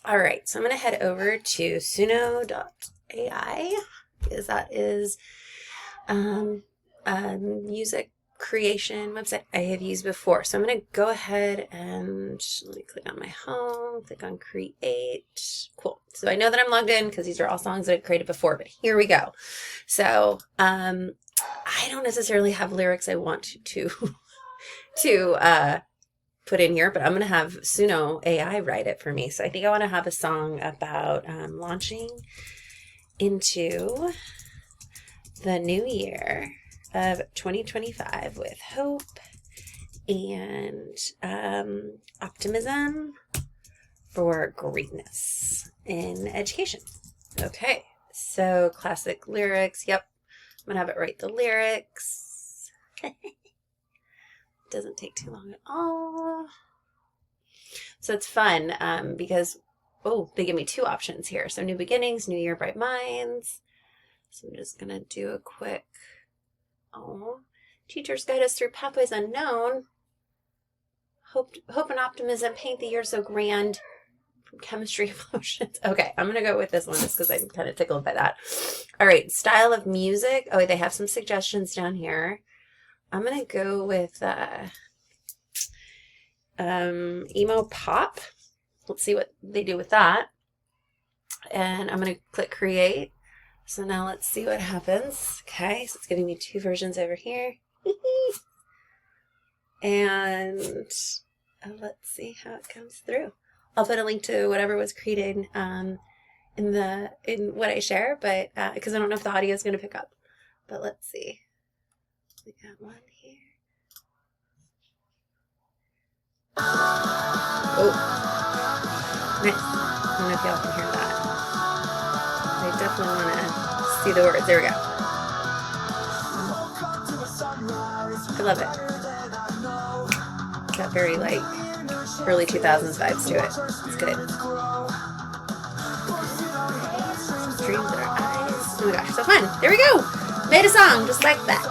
All right, so I'm going to head over to suno.ai because that is a music creation website I have used before. So I'm going to go ahead and let me click on my home, click on create. Cool. So I know that I'm logged in because these are all songs that I've created before, but here we go. So I don't necessarily have lyrics I want to put in here, but I'm going to have Suno AI write it for me. So I think I want to have a song about launching into the new year of 2025 with hope and optimism for greatness in education. Okay, so classic lyrics. Yep, I'm going to have it write the lyrics. Doesn't take too long at all. So it's fun because, they give me two options here. So new beginnings, new year, bright minds. So I'm just going to do a quick, teachers guide us through pathways unknown. Hope and optimism paint the year so grand. From chemistry emotions. Okay, I'm going to go with this one just because I'm kind of tickled by that. All right, style of music. Oh, they have some suggestions down here. I'm going to go with emo pop. Let's see what they do with that. And I'm going to click create. So now let's see what happens. Okay, so it's giving me two versions over here. And let's see how it comes through. I'll put a link to whatever was created in what I share, but because I don't know if the audio is going to pick up. But let's see. We got one here. Oh, nice. I don't know if y'all can hear that. I definitely want to see the words. There we go. I love it. It's got very like early 2000s vibes to it. It's good. Dreams in our eyes. Oh my gosh, so fun. There we go. Made a song just like that.